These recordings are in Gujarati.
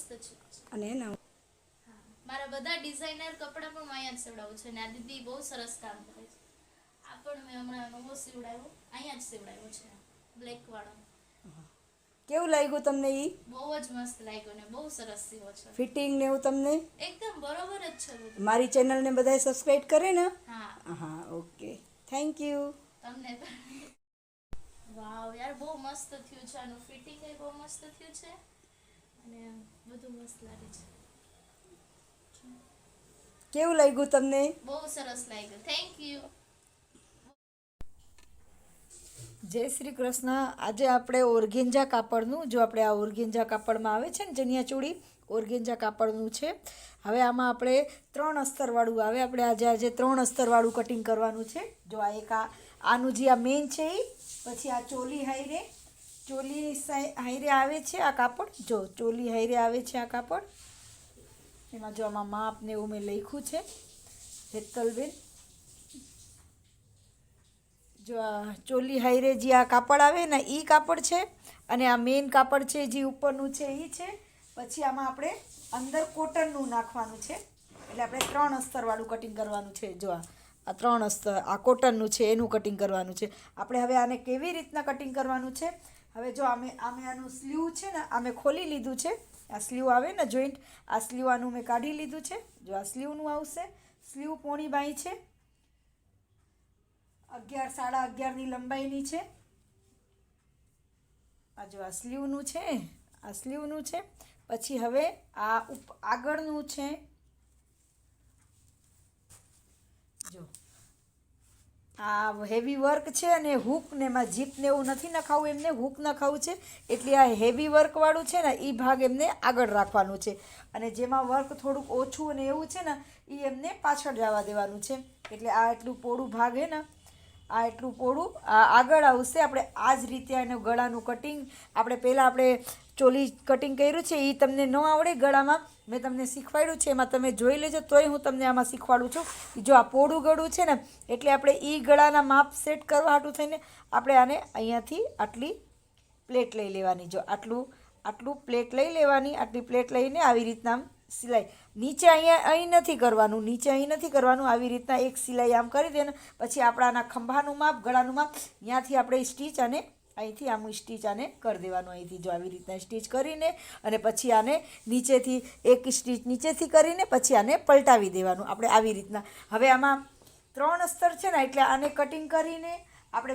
મસ્ત છે. અને એના મારા બધા ડિઝાઇનર કપડાં પણ અહીંયા જ સીવડાવું છે. અને આ દીદી બહુ સરસ કામ કરે છે. આ પણ મેં હમણાં નવો સીવડાવ્યો, અહીંયા જ સીવડાવ્યો છે, બ્લેક વાળો. કેવું લાગ્યું તમને ઈ? બહુ જ મસ્ત લાગ્યો ને બહુ સરસ સીવો છે. ફિટિંગ ને એવું તમને? એકદમ બરોબર જ છે બધું. મારી ચેનલને બધાય સબસ્ક્રાઇબ કરે ને? હા હા, ઓકે. Thank you. તમને પણ. વાવ યાર, બહુ મસ્ત થયું છે. આનું ફિટિંગ એ બહુ મસ્ત થયું છે અને બધું મસ્ત લાગે છે. કેવું લાગ્યું તમને? બહુ સરસ લાગ્યું. Thank you. જય શ્રી કૃષ્ણ. આજે આપણે ઓર્ગેન્જા કાપડનું, જો આપણે આ ઓર્ગેન્જા કાપડમાં આવે છે ને ચણિયાચોળી, ઓર્ગેન્જા કાપડનું છે. હવે આમાં આપણે 3 અસ્તરવાળું આવે. આપણે આજે 3 અસ્તરવાળું કટિંગ કરવાનું છે. જો આ એક આનું જે આ મેઇન છે એ, પછી આ ચોલી હાઈરે, ચોલી હાઈરે આવે છે આ કાપડ. જો ચોલી હાઈરે આવે છે આ કાપડ. એમાં જો આમાં માપ ને એવું મેં લખ્યું છે, હેતલબેન. જો આ ચોલી હાઈરે જે આ કાપડ આવે ને એ કાપડ છે, અને આ મેઇન કાપડ છે જે ઉપરનું છે એ છે. પછી આમાં આપણે અંદર કોટનનું નાખવાનું છે. એટલે આપણે 3 અસ્તરવાળું કટિંગ કરવાનું છે. જો આ 3 અસ્તર, આ કોટનનું છે એનું કટિંગ કરવાનું છે. આપણે હવે આને કેવી રીતના કટિંગ કરવાનું છે, હવે જો આમે આનું સ્લીવ છે ને, આમે ખોલી લીધું છે. આ સ્લીવ આવે ને જોઈન્ટ, આ સ્લીવ આનું મેં કાઢી લીધું છે. જો આ સ્લીવનું આવશે. સ્લીવ પોણી બાઈ છે, 11 સાડા 11ની લંબાઈની છે. આ જો આ સ્લીવનું છે, આ સ્લીવનું છે. પછી હવે આ આગળનું છે. જો આ હેવી વર્ક છે અને હૂક ને એમાં જીપ ને એવું નથી નખાવું, એમને હૂક નખાવું છે. એટલે આ હેવી વર્કવાળું છે ને એ ભાગ એમને આગળ રાખવાનું છે, અને જેમાં વર્ક થોડુંક ઓછું અને એવું છે ને એ એમને પાછળ જવા દેવાનું છે. એટલે આ એટલું પોળું ભાગ હે ને, આ એટલું પોળું આ આગળ આવશે. આપણે આ જ રીતે એનું ગળાનું કટિંગ, પહેલાં આપણે ચોલી કટિંગ કર્યું છે એ તમને ન આવડે ગળામાં, મેં તમને શીખવાડ્યું છે, એમાં તમે જોઈ લેજો. તોય હું તમને આમાં શીખવાડું છું. જો આ પોળું ગળું છે ને, એટલે આપણે એ ગળાના માપ સેટ કરવા હાટું થઈને આપણે આને અહીંયાથી આટલી પ્લેટ લઈ લેવાની. જો આટલું પ્લેટ લઈ લેવાની. આટલી પ્લેટ લઈને આવી રીતના આમ સિલાઈ નીચે અહીં નથી કરવાનું, નીચે અહીં નથી કરવાનું. આવી રીતના એક સિલાઈ આમ કરી દેને. પછી આપણાના ખંભાનું માપ, ગળાનું માપ, ત્યાંથી આપણે સ્ટીચ અને અહીંથી આમ સ્ટીચ આને કરી દેવાનું. અહીંથી જો આવી રીતના સ્ટીચ કરીને, અને પછી આને નીચેથી એક સ્ટીચ નીચેથી કરીને પછી આને પલટાવી દેવાનું. આપણે આવી રીતના. હવે આમાં 3 અસ્તર છે ને, એટલે આને કટિંગ કરીને આપણે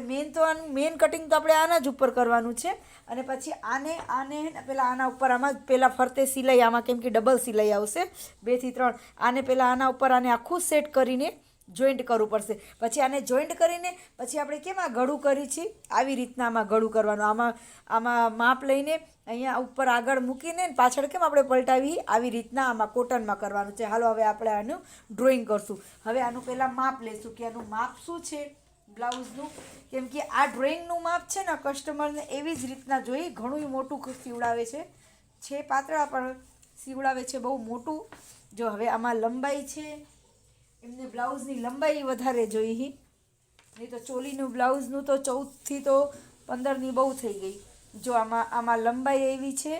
મેન કટિંગ તો આપણે આના જ ઉપર કરવાનું છે. અને પછી આને પહેલાં આના ઉપર, આમાં પહેલાં ફરતે સિલાઈ, આમાં કેમ કે ડબલ સિલાઈ આવશે 2 થી 3. આને પહેલાં આના ઉપર આને આખું સેટ કરીને જોઈન્ટ કરવું પડશે. પછી આને જોઈન્ટ કરીને પછી આપણે કેમ આ ગળું કરી છીએ આવી રીતના આમાં ગળું કરવાનું. આમાં માપ લઈને અહીંયા ઉપર આગળ મૂકીને પાછળ કેમ આપણે પલટાવી, આવી રીતના આમાં કોટનમાં કરવાનું છે. હાલો હવે આપણે આનું ડ્રોઈંગ કરશું. હવે આનું પહેલાં માપ લેશું કે આનું માપ શું છે બ્લાઉઝનું. કેમ કે આ ડ્રોઈંગનું માપ છે ને કસ્ટમરને એવી જ રીતના જોઈએ. ઘણું મોટું સીવડાવે છે પાતળા પણ સીવડાવે છે બહુ મોટું. જો હવે આમાં લંબાઈ છે, એમને બ્લાઉઝની લંબાઈ વધારે જોઈએ. નહીં તો ચોલીનું બ્લાઉઝનું તો 14 થી તો 15ની બહુ થઈ ગઈ. જો આમાં લંબાઈ એવી છે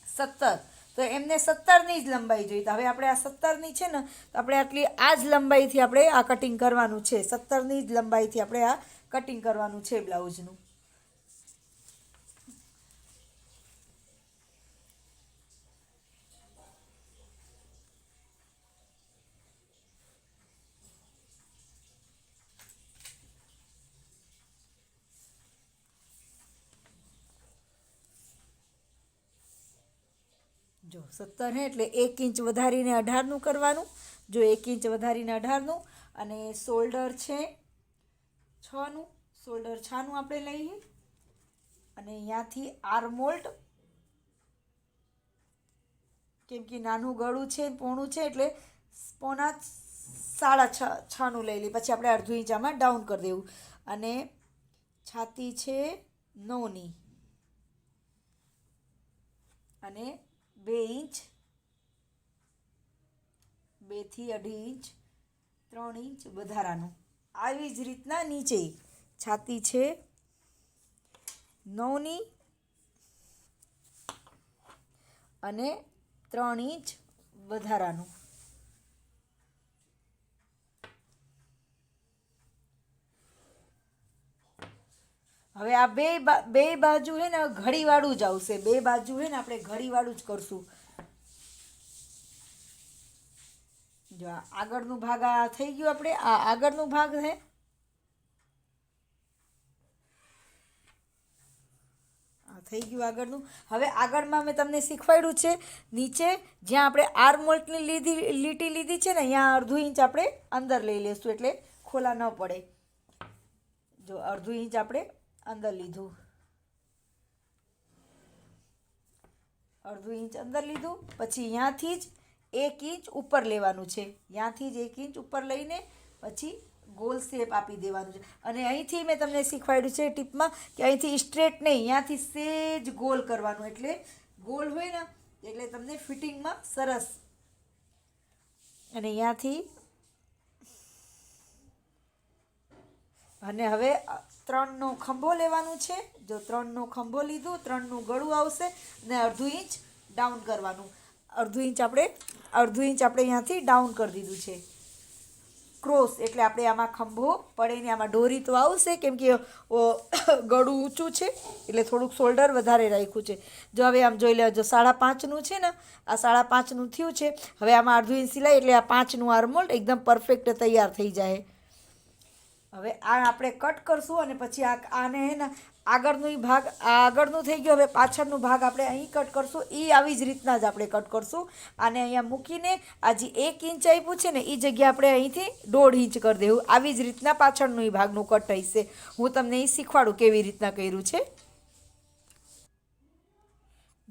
17, તો એમને 17ની જ લંબાઈ જોઈએ. તો હવે આપણે આ 17ની છે ને, તો આપણે આ જ લંબાઈથી આપણે આ કટિંગ કરવાનું છે. 17ની જ લંબાઈથી આપણે આ કટિંગ કરવાનું છે બ્લાઉઝનું. જો 17 હે એટલે 1 ઇંચ વધારીને 18નું કરવાનું. જો 1 ઇંચ વધારીને 18નું. અને શોલ્ડર છે 6નું, શોલ્ડર 6નું આપણે લઈએ. અને અહીંયાથી આર્મહોલ્ટ, કેમ કે નાનું ગળું છે, પોણું છે, એટલે પોણા 6.5નું લઈ લઈએ. પછી આપણે અડધું ઇંચ આમાં ડાઉન કરી દેવું. અને છાતી છે 9ની, અને 2 ઇંચ, 2 થી 2.5 ઇંચ, 3 ઇંચ વધારાનું. આવી જ રીતના નીચે છાતી છે 9ની, અને 3 ઇંચ વધારાનું. હવે આ બે બાજુ હે ને ઘડીવાળું જ આવશે. બે બાજુ હે ને આપણે ઘડીવાળું જ કરશું. જો આ આગળનું ભાગ આ થઈ ગયું. આપણે આ આગળનું ભાગ છે. આ થઈ ગયું આગળનું. હવે આગળમાં મેં તમને શીખવાડ્યું છે નીચે જ્યાં આપણે આર્મહોલની લીટી લીધી છે ને અહીંયા અડધું ઇંચ આપણે અંદર લઈ લેશું એટલે ખોલા ન પડે. જો અડધું ઇંચ આપણે અંદર લીધું. અડધું ઇંચ અંદર લીધું. પછી અહીંયાથી જ 1 ઇંચ ઉપર લેવાનું છે. અહીંયાથી જ 1 ઇંચ ઉપર લઈને પછી ગોલ શેપ આપી દેવાનું છે. અને અહીંથી મેં તમને શીખવાડ્યું છે ટીપમાં કે અહીંથી સ્ટ્રેટ નહીં, અહીંયાથી સેજ ગોલ કરવાનું. એટલે ગોલ હોય ને એટલે તમને ફિટિંગમાં સરસ. અને અહીંયાથી અને હવે 3નો ખંભો લેવાનું છે. જો 3નો ખંભો લીધું, 3નું ગળું આવશે અને અડધું ઇંચ ડાઉન કરવાનું. અડધું ઇંચ આપણે અહીંયાથી ડાઉન કરી દીધું છે. ક્રોસ એટલે આપણે આમાં ખંભો પડે ને આમાં દોરી તો આવશે કેમ કે ગળું ઊંચું છે એટલે થોડુંક શોલ્ડર વધારે રાખ્યું છે. જો હવે આમ જોઈ લો, જો 5.5નું છે ને, આ 5.5નું થયું છે. હવે આમાં અડધું ઇંચ સિલાઈ એટલે આ 5નું આર્મહોલ એકદમ પરફેક્ટ તૈયાર થઈ જાય. હવે આ આપણે કટ કરશું અને પછી આને હે ને આગળનું ભાગ આગળનું થઈ ગયું. હવે પાછળનું ભાગ આપણે અહીં કટ કરશું. એ આવી જ રીતના જ આપણે કટ કરશું. આને અહીંયા મૂકીને આ જે 1 ઇંચ આપ્યું છે ને એ જગ્યા આપણે અહીંથી 1.5 ઇંચ કરી દેવું. આવી જ રીતના પાછળનું ભાગનું કટ હશે. હું તમને એ શીખવાડું કેવી રીતના કર્યું છે.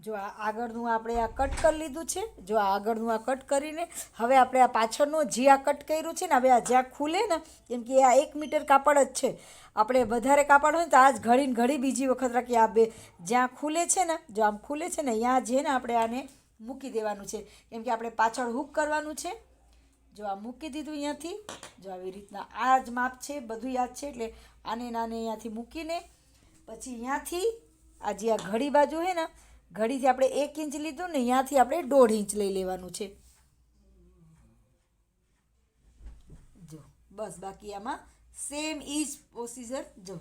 જો આ આગળનું આપણે આ કટ કરી લીધું છે. જો આ આગળનું આ કટ કરીને હવે આપણે આ પાછળનું જે આ કટ કર્યું છે ને હવે આ જ્યાં ખુલે ને કેમ કે આ 1 મીટર કાપડ જ છે. આપણે વધારે કાપડ હોય ને તો આ જ ઘડી બીજી વખત રાખીએ. આ બે જ્યાં ખુલે છે ને, જો આમ ખુલે છે ને અહીંયા જે ને આપણે આને મૂકી દેવાનું છે કેમ કે આપણે પાછળ હૂક કરવાનું છે. જો આ મૂકી દીધું અહીંયાથી. જો આવી રીતના આ જ માપ છે, બધું યાદ છે. એટલે આને અહીંયાથી મૂકીને પછી અહીંયાથી આ જે આ ઘડી બાજુ છે ને ઘડીથી આપણે 1 ઇંચ લીધું ને અહીંયાથી આપણે 1.5 ઇંચ લઈ લેવાનું છે. જો બસ બાકી આમાં સેમ ઈ જ પ્રોસીજર. જો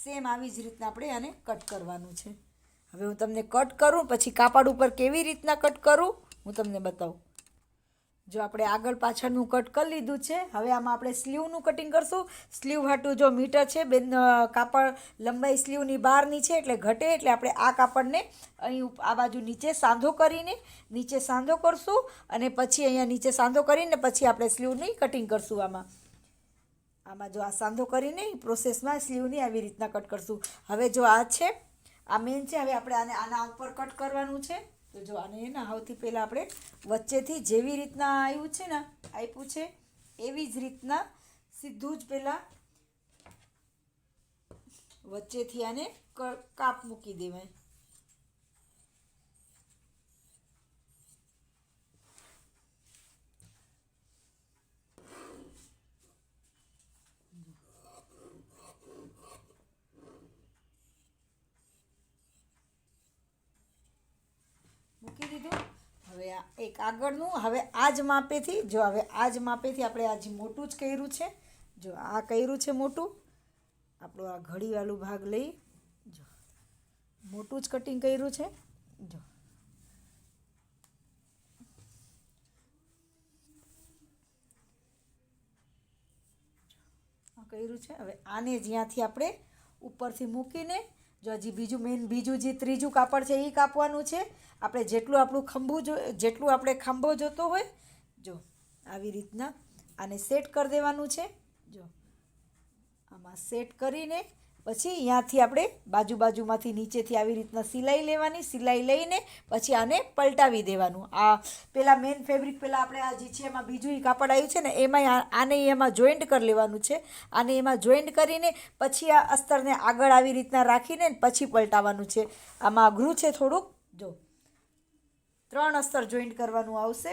સેમ આવી જ રીતના આપણે આને કટ કરવાનું છે. હવે હું તમને કટ કરું પછી કાપડ ઉપર કેવી રીતના કટ કરું હું તમને બતાવું. જો આપણે આગળ પાછળનું કટ કરી લીધું છે. હવે આમાં આપણે સ્લીવનું કટિંગ કરશું. સ્લીવ હાટું જો મીટર છે, કાપડ લંબાઈ સ્લીવની બહારની છે એટલે ઘટે. એટલે આપણે આ કાપડને અહીં આ બાજુ નીચે સાંધો કરીને નીચે સાંધો કરશું અને પછી અહીંયા નીચે સાંધો કરીને પછી આપણે સ્લીવની કટિંગ કરશું. આમાં જો આ સાંધો કરીને પ્રોસેસમાં સ્લીવની આવી રીતના કટ કરશું. હવે જો આ છે આ મેન છે. હવે આપણે આના ઉપર કટ કરવાનું છે. તો જો આને ને સૌથી પહેલાં આપણે વચ્ચેથી જેવી રીતના આપ્યું છે એવી જ રીતના સીધું જ પહેલાં વચ્ચેથી આને કાપ મૂકી દેવાય. મૂકી દીધું. હવે આ એક આગળનું હવે આ જ માપેથી જો હવે આ જ માપેથી આપણે આ જે મોટું જ કર્યું છે. જો આ કર્યું છે મોટું. આપણું આ ઘડીવાળું ભાગ લઈ જો મોટું જ કટિંગ કર્યું છે. જો આ કર્યું છે. હવે આને જ્યાંથી આપણે ઉપરથી મૂકીને જો હજી બીજું જે ત્રીજું કાપડ છે એ કાપવાનું છે. આપણે જેટલું આપણે ખંભો જોતો હોય જો આવી રીતના આને સેટ કરી દેવાનું છે. જો આમાં સેટ કરીને પછી અહીંયાથી આપણે બાજુમાંથી નીચેથી આવી રીતના સિલાઈ લેવાની. સિલાઈ લઈને પછી આને પલટાવી દેવાનું. આ પહેલાં મેઇન ફેબ્રિક પહેલાં આપણે આ જે છે એમાં બીજું કાપડ આવ્યું છે ને એમાં એમાં જોઈન્ટ કરી લેવાનું છે. આને એમાં જોઈન્ટ કરીને પછી આ અસ્તરને આગળ આવી રીતના રાખીને પછી પલટાવવાનું છે. આમાં અઘરું છે થોડુંક. જો 3 અસ્તર જોઈન્ટ કરવાનું આવશે.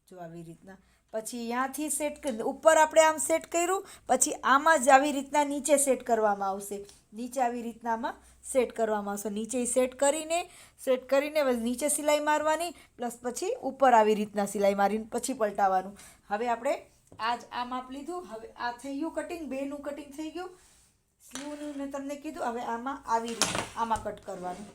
જો આવી રીતના પછી અહીંયાથી સેટ ઉપર આપણે આમ સેટ કર્યું, પછી આમાં જ આવી રીતના નીચે સેટ કરવામાં આવશે. નીચે આવી રીતના આમાં સેટ કરવામાં આવશે. નીચે સેટ કરીને બસ નીચે સિલાઈ મારવાની, પ્લસ પછી ઉપર આવી રીતના સિલાઈ મારીને પછી પલટાવવાનું. હવે આપણે આ માપ લીધું. હવે આ થઈ ગયું કટિંગ, બેનું કટિંગ થઈ ગયું. સ્લીવનું મેં તમને કીધું. હવે આમાં આવી રીતના આમાં કટ કરવાનું.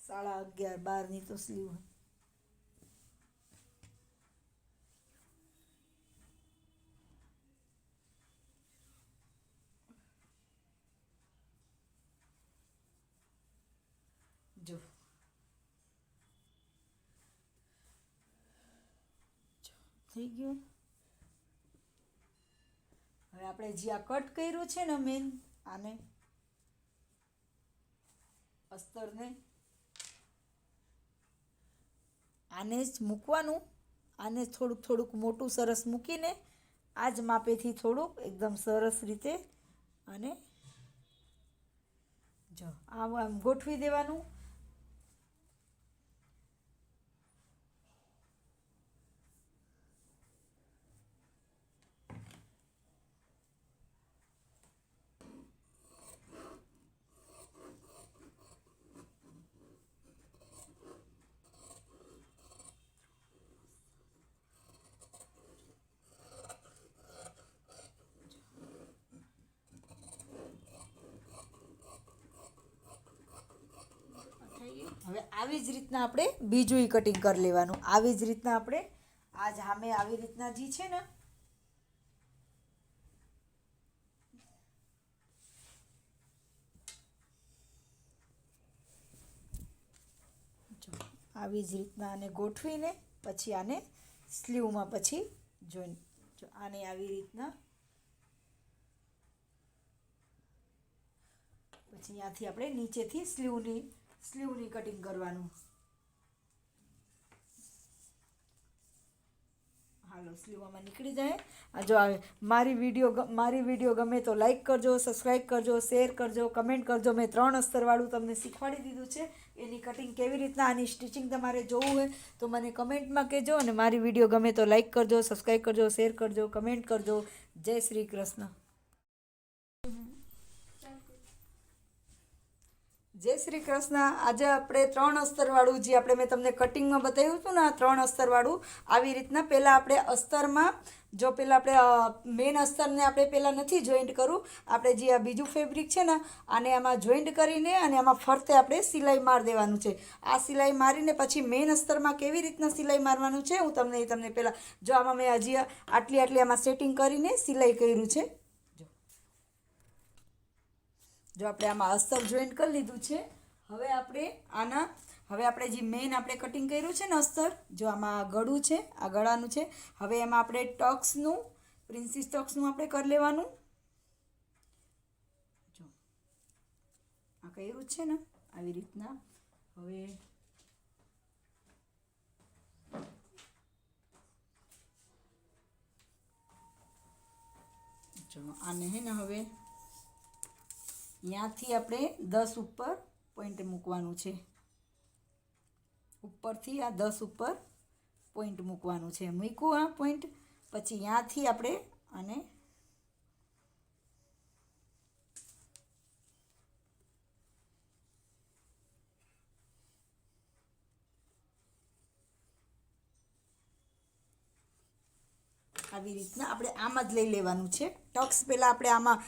સાડા 11 12ની તો સ્લીવ. જો થઈ ગયું. હવે આપણે જે આ કટ કર્યું છે ને મેન આને અસ્તરને આને જ મૂકવાનું. આને થોડુંક મોટું સરસ મૂકીને આ જ માપેથી થોડુંક એકદમ સરસ રીતે અને જો આમ ગોઠવી દેવાનું. હવે આવી જ રીતના આપણે બીજું કટિંગ કરી લેવાનું. આવી જ રીતના આપણે આ જ સામે આવી રીતના જે છે ને આવી જ રીતના આને ગોઠવીને પછી આને સ્લીવમાં પછી જોઈન જો આને આવી રીતના પછી અહીંયાથી આપણે નીચેથી સ્લીવની કટિંગ કરવાનું. હાલો સ્લીવ આમાં નીકળી જાય. આ જો આવે મારી વિડીયો ગમે તો લાઈક કરજો, સબસ્ક્રાઈબ કરજો, શેર કરજો, કમેન્ટ કરજો. મેં 3 અસ્તરવાળું તમને શીખવાડી દીધું છે. એની કટિંગ કેવી રીતના, આની સ્ટિચિંગ તમારે જોવું હોય તો મને કમેન્ટમાં કહેજો. અને મારી વિડીયો ગમે તો લાઈક કરજો, સબસ્ક્રાઈબ કરજો, શેર કરજો, કમેન્ટ કરજો. જય શ્રી કૃષ્ણ. જય શ્રી કૃષ્ણ. આજે આપણે 3 અસ્તરવાળું જે આપણે મેં તમને કટિંગમાં બતાવ્યું હતું ને, આ 3 અસ્તરવાળું આવી રીતના પહેલાં આપણે અસ્તરમાં જો પહેલાં આપણે મેન અસ્તરને આપણે પહેલાં નથી જોઈન્ટ કરવું. આપણે જે આ બીજું ફેબ્રિક છે ને આને આમાં જોઈન્ટ કરીને અને આમાં ફરતે આપણે સિલાઈ મારી દેવાનું છે. આ સિલાઈ મારીને પછી મેન અસ્તરમાં કેવી રીતના સિલાઈ મારવાનું છે હું તમને પહેલાં જો આમાં મેં હજી આટલી આમાં સેટિંગ કરીને સિલાઈ કર્યું છે. જો આપણે આમાં અસ્તર જોઈન્ટ કરી લીધું છે. હવે આપણે જે મેઇન આપણે કટિંગ કર્યું છે ને અસ્તર, જો આમાં ગળું છે, આ ગળાનું છે. હવે એમાં આપણે ટક્સનું પ્રિન્સીસ ટક્સનું આપણે કરી લેવાનું. જો આ કર્યું છે ને આવી રીતના. હવે જો આને હે ને હવે અહીંયાથી આપણે 10 ઉપર પોઈન્ટ મૂકવાનું છે. ઉપરથી આ 10 ઉપર પોઈન્ટ મૂકવાનું છે. મૂક્યું આ પોઈન્ટ પછી અહીંયાથી આપણે આને આવી રીતના આપણે આમાં જ લઈ લેવાનું છે. ટક્સ પહેલાં આપણે આમાં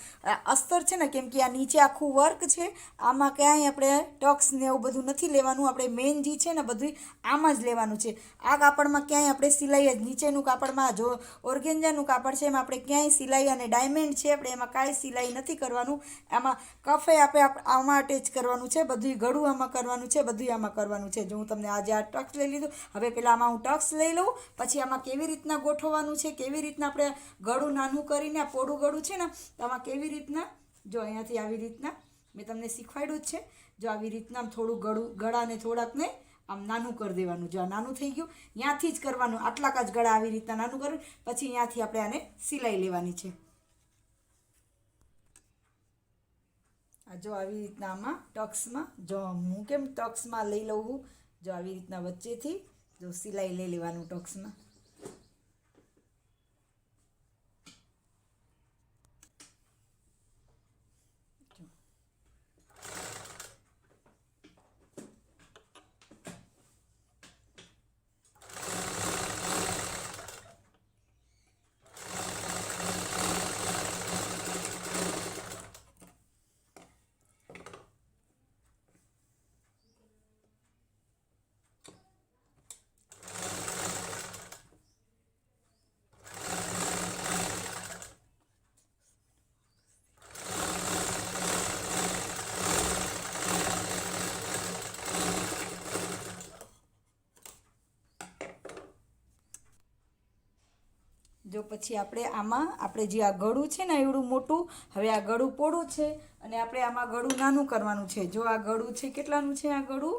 અસ્તર છે ને, કેમ કે આ નીચે આખું વર્ક છે, આમાં ક્યાંય આપણે ટક્સ ને એવું બધું નથી લેવાનું. આપણે મેઇન જે છે ને બધું આમાં જ લેવાનું છે. આ કાપડમાં ક્યાંય આપણે સિલાઈ જ નીચેનું કાપડમાં જો ઓર્ગેન્જાનું કાપડ છે એમાં આપણે ક્યાંય સિલાઈ અને ડાયમંડ છે આપણે એમાં કાંઈ સિલાઈ નથી કરવાનું. આમાં કફે આપણે આમાં અટેચ કરવાનું છે. બધું ગળું આમાં કરવાનું છે, બધું આમાં કરવાનું છે. જો હું તમને આજે આ ટક્સ લઈ લીધું. હવે પહેલાં આમાં હું ટક્સ લઈ લઉં, પછી આમાં કેવી રીતના ગોઠવવાનું છે, કેવી રીતના આપણે ગળું નાનું કરીને આ પોડું ગળું છે ને તો આમાં કેવી રીતના જો અહીંયાથી આવી રીતના મેં તમને શીખવાડ્યું જ છે. જો આવી રીતના આમ થોડું ગળાને થોડાકને આમ નાનું કરી દેવાનું. જો આ નાનું થઈ ગયું ત્યાંથી જ કરવાનું. આટલા જ ગળા આવી રીતના નાનું કરવું. પછી અહીંયાથી આપણે આને સિલાઈ લેવાની છે. આ જો આવી રીતના આમાં ટક્સમાં જો હું કેમ ટક્સમાં લઈ લઉં છું, જો આવી રીતના વચ્ચેથી જો સિલાઈ લઈ લેવાનું ટક્સમાં. જો પછી આપણે જે આ ગળું છે ને એવડું મોટું, હવે આ ગળું પોળું છે અને આપણે આમાં ગળું નાનું કરવાનું છે. જો આ ગળું છે કેટલાનું છે, આ ગળું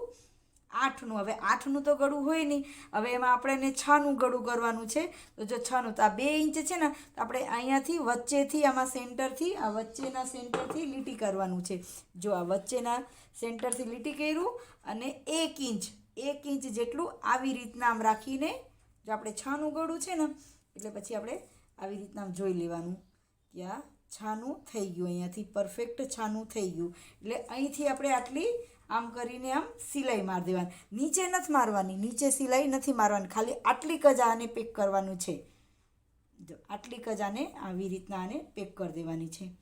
8નું. હવે 8નું તો ગળું હોય નહીં, હવે એમાં આપણે એને 6નું ગળું કરવાનું છે. તો જો 6નું તો આ 2 ઇંચ છે ને, તો આપણે અહીંયાથી વચ્ચેથી આમાં સેન્ટરથી આ વચ્ચેના સેન્ટરથી લીટી કરવાનું છે. જો આ વચ્ચેના સેન્ટરથી લીટી કર્યું અને 1 ઇંચ જેટલું આવી રીતના આમ રાખીને, જો આપણે 6નું ગળું છે ને એટલે પછી આપણે આવી રીતના જોઈ લેવાનું કે આ 6નું થઈ ગયું, અહીંયાથી પરફેક્ટ 6નું થઈ ગયું. એટલે અહીંથી આપણે આટલી આમ કરીને આમ સિલાઈ મારી દેવાની, નીચે નથી મારવાની, નીચે સિલાઈ નથી મારવાની, ખાલી આટલી જ આને પેક કરવાનું છે. જો આટલી જ આને આવી રીતના આને પેક કરી દેવાની છે.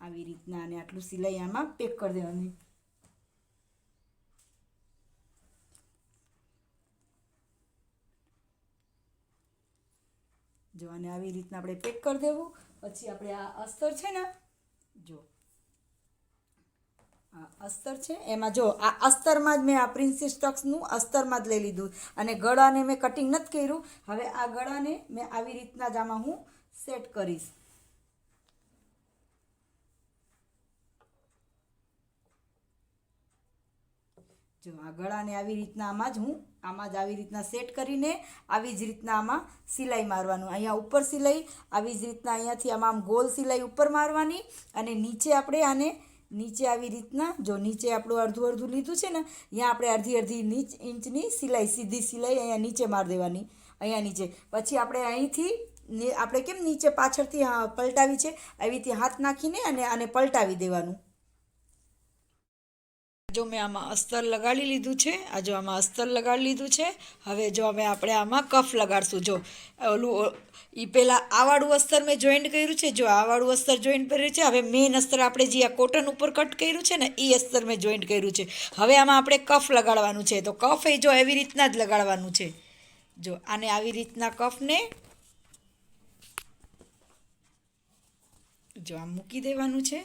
આવી રીતના આને આટલું સિલાઈ આમાં પેક કરી દેવાની. જો આને આવી રીતના આપણે પેક કરી દેવું. પછી આપણે આ અસ્તર છે ને, જો આ અસ્તર છે એમાં જો આ અસ્તરમાં જ મેં આ પ્રિન્સેસ ટક્સનું અસ્તરમાં જ લઈ લીધું અને ગળાને મેં કટિંગ નથી કર્યું. હવે આ ગળાને મેં આવી રીતના જ આમાં હું સેટ કરીશ. જો આ ગળાને આવી રીતના આમાં જ આવી રીતના સેટ કરીને આવી જ રીતના આમાં સિલાઈ મારવાનું. અહીંયા ઉપર સિલાઈ આવી જ રીતના અહીંયાથી આમાં આમ ગોલ સિલાઈ ઉપર મારવાની અને નીચે આપણે આને નીચે આવી રીતના જો નીચે આપણું અડધું લીધું છે ને, અહીંયા આપણે અડધી ઇંચની સિલાઈ સીધી સિલાઈ અહીંયા નીચે મારી દેવાની. અહીંયા નીચે પછી આપણે અહીંથી આપણે કેમ નીચે પાછળથી પલટાવી છે, આવી રીતે હાથ નાખીને અને આને પલટાવી દેવાનું. જો મેં આમાં અસ્તર લગાડી લીધું છે, આ જો આમાં અસ્તર લગાડી લીધું છે. હવે જો આપણે આમાં કફ લગાડશું. જો ઓલું એ પહેલાં આવાળું અસ્તર મેં જોઈન્ટ કર્યું છે, જો આવાળું અસ્તર જોઈન્ટ કર્યું છે. હવે મેઇન અસ્તર આપણે જે આ કોટન ઉપર કટ કર્યું છે ને એ અસ્તર મેં જોઈન્ટ કર્યું છે. હવે આમાં આપણે કફ લગાડવાનું છે. તો કફ એ જો એવી રીતના જ લગાડવાનું છે. જો આને આવી રીતના કફને જો આમ મૂકી દેવાનું છે.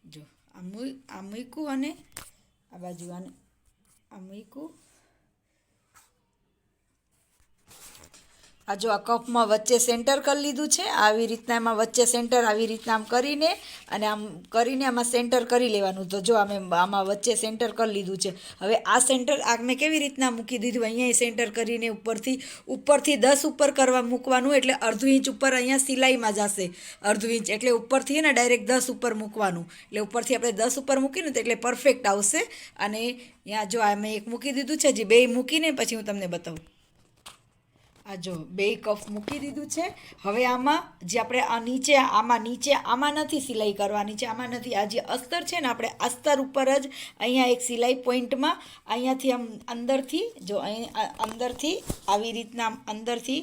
જો આ મૂક્યું અને આ બાજુ આને આ મૂક્યું. આ જો આ કપમાં વચ્ચે સેન્ટર કરી લીધું છે. આવી રીતના એમાં વચ્ચે સેન્ટર આવી રીતના આમ કરીને અને આમ કરીને આમાં સેન્ટર કરી લેવાનું. તો જો અમે આમાં વચ્ચે સેન્ટર કરી લીધું છે. હવે આ સેન્ટર આ મેં કેવી રીતના મૂકી દીધું, અહીંયા સેન્ટર કરીને ઉપરથી 10 ઉપર કરવા મૂકવાનું. એટલે અડધું ઇંચ ઉપર અહીંયા સિલાઈમાં જશે, અડધું ઇંચ એટલે ઉપરથી ને ડાયરેક્ટ 10 ઉપર મૂકવાનું. એટલે ઉપરથી આપણે 10 ઉપર મૂકીને તો એટલે પરફેક્ટ આવશે. અને અહીંયા જો આ મેં એક મૂકી દીધું છે, હજી 2 મૂકીને પછી હું તમને બતાવું. આ જો 2 કફ મૂકી દીધું છે. હવે આમાં જે આપણે આમાં નથી સિલાઈ કરવાની છે, આમાં નથી. આ જે અસ્તર છે ને આપણે અસ્તર ઉપર જ અહીંયા એક સિલાઈ પોઈન્ટમાં અહીંયાથી આમ અંદરથી જો અંદરથી આવી રીતના અંદરથી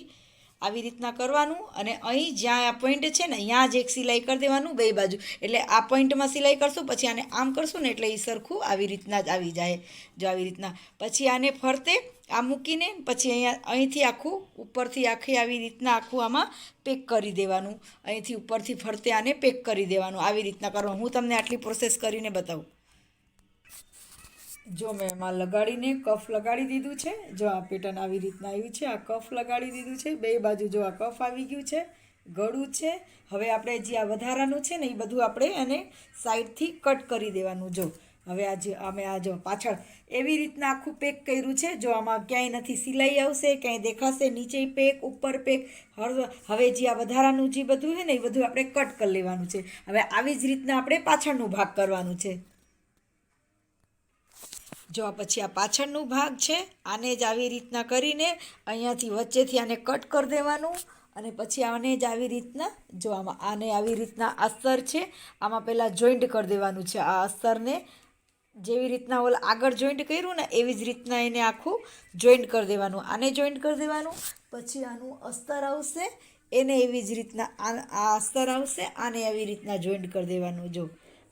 આવી રીતના કરવાનું અને અહીં જ્યાં આ પોઈન્ટ છે ને ત્યાં જ એક સિલાઈ કરી દેવાનું 2 બાજુ. એટલે આ પોઈન્ટમાં સિલાઈ કરશું, પછી આને આમ કરશું ને એટલે એ સરખું આવી રીતના જ આવી જાય. જો આવી રીતના પછી આને ફરતે આ મૂકીને પછી અહીંથી આખું ઉપરથી આવી રીતના આખું આમાં પેક કરી દેવાનું. અહીંથી ઉપરથી ફરતે આને પેક કરી દેવાનું. આવી રીતના કરવાનું. હું તમને આટલી પ્રોસેસ કરીને બતાવું. જો મેં એમાં લગાડીને કફ લગાડી દીધું છે. જો આ પેટર્ન આવી રીતના આવ્યું છે. આ કફ લગાડી દીધું છે 2 બાજુ. જો આ કફ આવી ગયું છે, ગળું છે. હવે આપણે જે આ વધારાનું છે ને એ બધું આપણે એને સાઈડથી કટ કરી દેવાનું. જો હવે આજે અમે આ જો પાછળ એવી રીતના આખું પેક કર્યું છે. જો આમાં ક્યાંય નથી સિલાઈ આવશે, ક્યાંય દેખાશે નીચે પેક, ઉપર પેક. હવે જે આ વધારાનું જે બધું છે ને એ બધું આપણે કટ કરી લેવાનું છે. હવે આવી જ રીતના આપણે પાછળનું ભાગ કરવાનું છે. જો આ પછી આ પાછળનું ભાગ છે, આને જ આવી રીતના કરીને અહીંયાથી વચ્ચેથી આને કટ કરી દેવાનું અને પછી આને જ આવી રીતના જો આમાં આને આવી રીતના અસ્તર છે આમાં પહેલાં જોઈન્ટ કરી દેવાનું છે. આ અસ્તરને જેવી રીતના ઓલા આગળ જોઈન્ટ કર્યું ને એવી જ રીતના એને આખું જોઈન્ટ કરી દેવાનું. આને જોઈન્ટ કરી દેવાનું, પછી આનું અસ્તર આવશે એને એવી જ રીતના આ અસ્તર આવશે, આને આવી રીતના જોઈન્ટ કરી દેવાનું. જો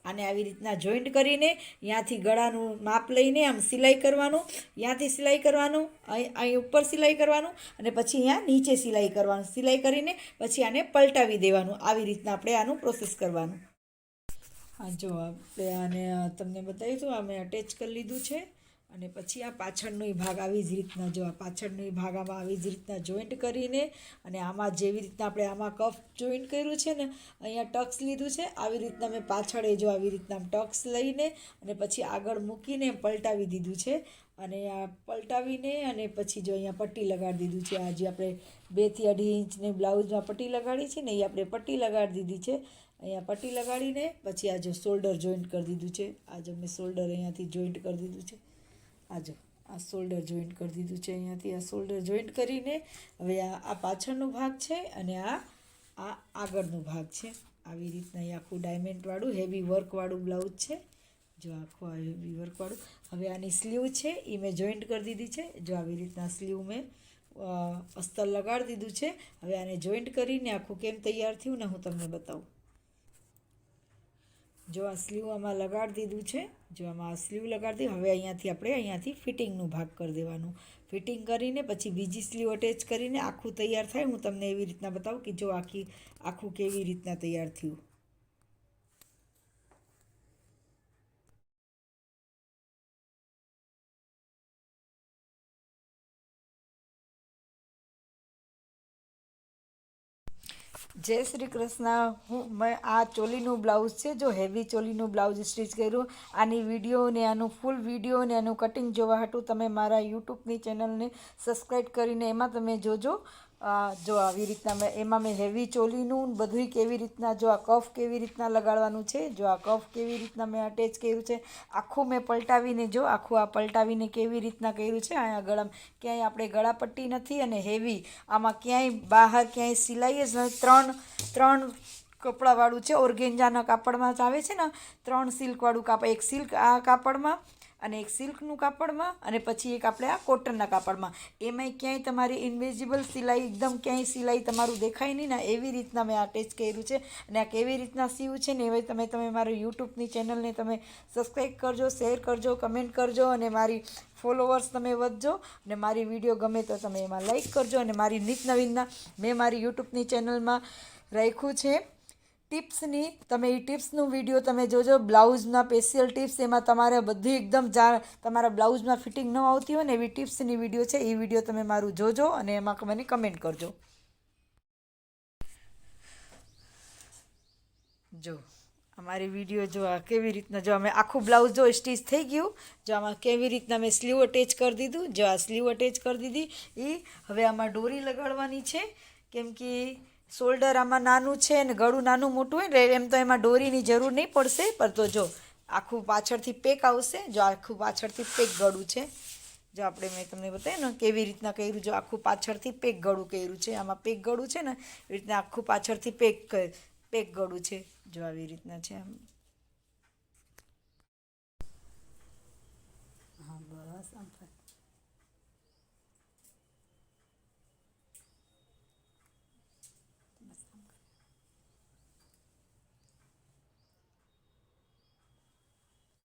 આને આવી રીતના જોઈન્ટ કરીને ત્યાંથી ગળાનું માપ લઈને આમ સિલાઈ કરવાનું, ત્યાંથી સિલાઈ કરવાનું, અહીં ઉપર સિલાઈ કરવાનું અને પછી અહીંયા નીચે સિલાઈ કરવાનું. સિલાઈ કરીને પછી આને પલટાવી દેવાનું. આવી રીતના આપણે આનું પ્રોસેસ કરવાનું. હા જો આપણે આને તમને બતાવ્યું હતું, અમે અટેચ કરી લીધું છે અને પછી આ પાછળનો ભાગ આવી જ રીતના જો આ પાછળનો ભાગ આમાં આવી જ રીતના જોઈન્ટ કરીને અને આમાં જેવી રીતના આપણે આમાં કફ જોઈન્ટ કર્યું છે ને અહીંયા ટક્સ લીધું છે, આવી રીતના મેં પાછળ જો આવી રીતના ટક્સ લઈને અને પછી આગળ મૂકીને પલટાવી દીધું છે અને આ પલટાવીને અને પછી જો અહીંયા પટ્ટી લગાડી દીધું છે. આ જે આપણે 2 થી 2.5 ઇંચની બ્લાઉઝમાં પટ્ટી લગાડી છે ને એ આપણે પટ્ટી લગાડી દીધી છે. અહીંયા પટ્ટી લગાડીને પછી આ જો શોલ્ડર જોઈન્ટ કરી દીધું છે. આ જો મેં શોલ્ડર અહીંયાથી જોઈન્ટ કરી દીધું છે. આ જો આ શોલ્ડર જોઈન્ટ કરી દીધું છે. અહીંયાથી આ શોલ્ડર જોઈન્ટ કરીને હવે આ પાછળનો ભાગ છે અને આ આગળનો ભાગ છે. આવી રીતના એ આખું ડાયમંડવાળું હેવી વર્કવાળું બ્લાઉઝ છે. જો આખું આ હેવી વર્કવાળું. હવે આની સ્લીવ છે એ મેં જોઈન્ટ કરી દીધી છે. જો આવી રીતના સ્લીવ મેં અસ્તર લગાડી દીધું છે. હવે આને જોઈન્ટ કરીને આખું કેમ તૈયાર થયું ને હું તમને બતાવું. જો આ સ્લીવ આમાં લગાડી દીધું છે. જો આમાં આ સ્લીવ લગાડી દીધું. હવે અહીંયાથી ફિટિંગનું ભાગ કરી દેવાનું. ફિટિંગ કરીને પછી બીજી સ્લીવ અટેચ કરીને આખું તૈયાર થાય હું તમને એવી રીતના બતાવું કે જો આખું કેવી રીતના તૈયાર થયું. જય શ્રી કૃષ્ણ. મેં આ ચોલીનું બ્લાઉઝ છે જો હેવી ચોલીનું બ્લાઉઝ સ્ટિચ કર્યું. આની વિડીયો ને આનું ફૂલ વિડીયો ને આનું કટિંગ જોવા હાટું તમે મારા યુટ્યુબની ચેનલને સબસ્ક્રાઈબ કરીને એમાં તમે જોજો. જો આવી રીતના એમાં મેં હેવી ચોલીનું બધુંય કેવી રીતના જો આ કફ કેવી રીતના લગાડવાનું છે, જો આ કફ કેવી રીતના મેં અટેચ કર્યું છે, આખું મેં પલટાવીને જો આખું આ પલટાવીને કેવી રીતના કર્યું છે. અહીંયા ગળામાં ક્યાંય આપણે ગળાપટ્ટી નથી અને હેવી આમાં ક્યાંય બહાર ક્યાંય સિલાઈ જ નથી. ત્રણ કપડાવાળું છે, ઓર્ગેન્જાના કાપડમાં જ આવે છે ને 3 સિલ્કવાળું કાપડ, એક સિલ્ક આ કાપડમાં અને એક સિલ્કનું કાપડમાં અને પછી એક આપણે આ કોટનના કાપડમાં. એમાંય ક્યાંય તમારી ઇન્વિઝિબલ સિલાઈ એકદમ ક્યાંય સિલાઈ તમારું દેખાય નહીં ને એવી રીતના મેં અટેચ કર્યું છે. અને આ કેવી રીતના સીવું છે ને એ તમે મારી યુટ્યુબની ચેનલને તમે સબસ્ક્રાઈબ કરજો, શેર કરજો, કમેન્ટ કરજો અને મારી ફોલોવર્સ તમે વધજો અને મારી વિડીયો ગમે તો તમે એમાં લાઈક કરજો. અને મારી નિત નવીનના મેં મારી યુટ્યુબની ચેનલમાં રાખ્યું છે ટિપ્સની, તમે એ ટિપ્સનું વિડીયો તમે જોજો. બ્લાઉઝના સ્પેશિયલ ટિપ્સ એમાં તમારે બધી એકદમ તમારા બ્લાઉઝમાં ફિટિંગ ન આવતી હોય ને એવી ટિપ્સની વિડીયો છે. એ વિડીયો તમે મારું જોજો અને એમાં મને કમેન્ટ કરજો. જો અમારી વિડીયો જો આ કેવી રીતના જો અમે આખું બ્લાઉઝ જો સ્ટીચ થઈ ગયું. જો આમાં કેવી રીતના મેં સ્લીવ અટેચ કરી દીધું. જો આ સ્લીવ અટેચ કરી દીધી એ હવે આમાં દોરી લગાડવાની છે કેમ કે શોલ્ડર આમાં નાનું છે ને ગળું નાનું મોટું હોય ને એમ તો એમાં દોરીની જરૂર નહીં પડશે. પર તો જો આખું પાછળથી પેક આવશે. જો આખું પાછળથી પેક ગળું છે. જો આપણે મેં તમને બતાવ્યું ને કેવી રીતના કર્યું. જો આખું પાછળથી પેક ગળું કર્યું છે. આમાં પેક ગળું છે ને એ રીતના આખું પાછળથી પેક ગળું છે. જો આવી રીતના છે આમ. હા બસ આમ થાય.